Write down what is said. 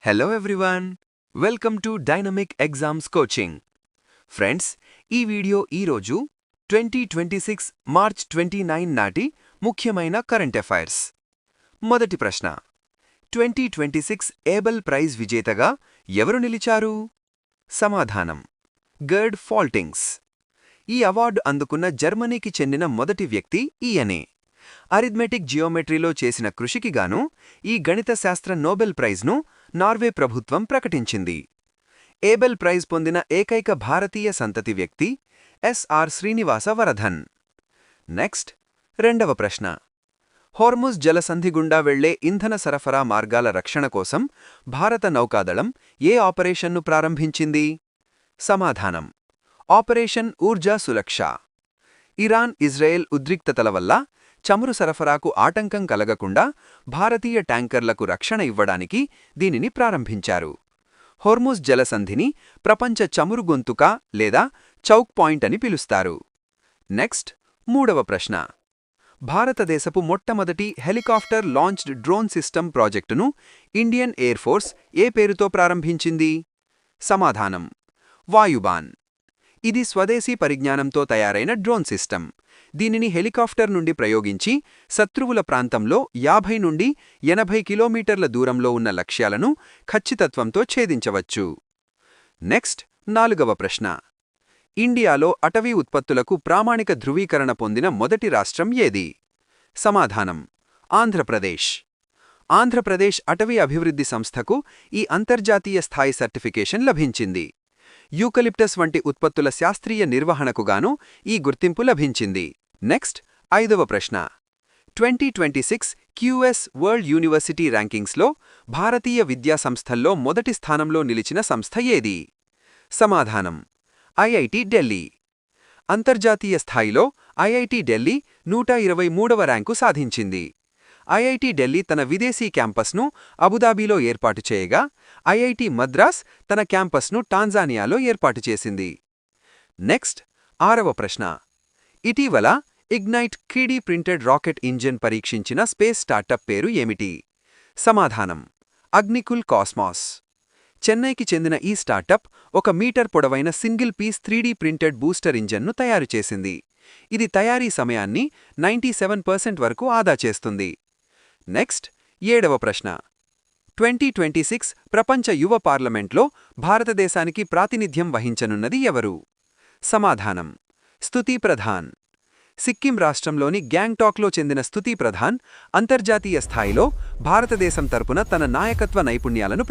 Hello everyone, welcome to dynamic exams coaching. Friends, ఈ video ఈరోజు 2026 March 29 నాటి ముఖ్యమైన కరెంట్ అఫైర్స్. మొదటి ప్రశ్న, 2026 ఏబెల్ ప్రైజ్ విజేతగా ఎవరు నిలిచారు? సమాధానం: గర్డ్ ఫాల్టింగ్స్. ఈ అవార్డు అందుకున్న జర్మనీకి చెందిన మొదటి వ్యక్తి ఈయనే. అరిథ్మెటిక్ జియోమెట్రీలో చేసిన కృషికి గాను ఈ గణిత శాస్త్ర నోబెల్ ప్రైజ్ను నార్వే ప్రభుత్వం ప్రకటించింది. ఏబెల్ ప్రైజ్ పొందిన ఏకైక భారతీయ సంతతి వ్యక్తి ఎస్ఆర్ శ్రీనివాస వరధన్. నెక్స్ట్, రెండవ ప్రశ్న. హోర్ముజ్ జలసంధి గుండా వెళ్లే ఇంధన సరఫరా మార్గాల రక్షణ కోసం భారత నౌకాదళం ఏ ఆపరేషన్ను ప్రారంభించింది? సమాధానం: operation Urja Suraksha. Iran Israel ఉద్రిక్తతల వల్ల చమురు సరఫరాకు ఆటంకం కలగకుండా భారతీయ ట్యాంకర్లకు రక్షణ ఇవ్వడానికి దీనిని ప్రారంభించారు. హోర్ముజ్ జలసంధిని ప్రపంచ చమురు గొంతుక లేదా చౌక్ పాయింట్ అని పిలుస్తారు. నెక్స్ట్, మూడవ ప్రశ్న. భారతదేశపు మొట్టమొదటి హెలికాప్టర్ లాంచ్డ్ డ్రోన్ సిస్టమ్ ప్రాజెక్టును ఇండియన్ ఎయిర్ ఫోర్స్ ఏ పేరుతో ప్రారంభించింది? సమాధానం: వాయుబాన్. ఇది స్వదేశీ పరిజ్ఞానంతో తయారైన డ్రోన్ సిస్టమ్. దీనిని హెలికాప్టర్ నుండి ప్రయోగించి శత్రువుల ప్రాంతంలో 50 నుండి 80 కిలోమీటర్ల దూరంలో ఉన్న లక్ష్యాలను ఖచ్చితత్వంతో ఛేదించవచ్చు. నెక్స్ట్, నాలుగవ ప్రశ్న. ఇండియాలో అటవీ ఉత్పత్తులకు ప్రామాణిక ధృవీకరణ పొందిన మొదటి రాష్ట్రం ఏది? సమాధానం: ఆంధ్రప్రదేశ్. ఆంధ్రప్రదేశ్ అటవీ అభివృద్ధి సంస్థకు ఈ అంతర్జాతీయ స్థాయి సర్టిఫికేషన్ లభించింది. యూకలిప్టస్ వంటి ఉత్పత్తుల శాస్త్రీయ నిర్వహణకుగాను ఈ గుర్తింపు లభించింది. నెక్స్ట్, ఐదవ ప్రశ్న. 2026 క్యూఎస్ వరల్డ్ యూనివర్సిటీ ర్యాంకింగ్స్లో భారతీయ విద్యా సంస్థల్లో మొదటి స్థానంలో నిలిచిన సంస్థ ఏది? సమాధానం: ఐఐటి ఢిల్లీ. అంతర్జాతీయ స్థాయిలో ఐఐటి ఢిల్లీ 123వ ర్యాంకు సాధించింది. ఐఐటి ఢిల్లీ తన విదేశీ క్యాంపస్ను అబుదాబీలో ఏర్పాటు చేయగా, ఐఐటి మద్రాస్ తన క్యాంపస్ను టాంజానియాలో ఏర్పాటు చేసింది. నెక్స్ట్, ఆరవ ప్రశ్న. ఇటీవల ignite 3D printed rocket engine పరీక్షించిన స్పేస్ స్టార్టప్ పేరు ఏమిటి? సమాధానం: అగ్నికుల్ కాస్మాస్. చెన్నైకి చెందిన ఈ స్టార్టప్ 1 మీటర్ పొడవైన single piece 3D printed booster ఇంజన్ను తయారు చేసింది. ఇది తయారీ సమయాన్ని 97% వరకు ఆదా చేస్తుంది. నెక్స్ట్, ఏడవ ప్రశ్న. 2026 ప్రపంచ యువ పార్లమెంట్లో భారతదేశానికి ప్రాతినిధ్యం వహించనున్నది ఎవరు? సమాధానం: స్తుతి ప్రధాన్. సిక్కిం రాష్ట్రంలోని గ్యాంగ్టాక్లో చెందిన స్తుతి ప్రధాన్ అంతర్జాతీయ స్థాయిలో భారతదేశం తరపున తన నాయకత్వ నైపుణ్యాలను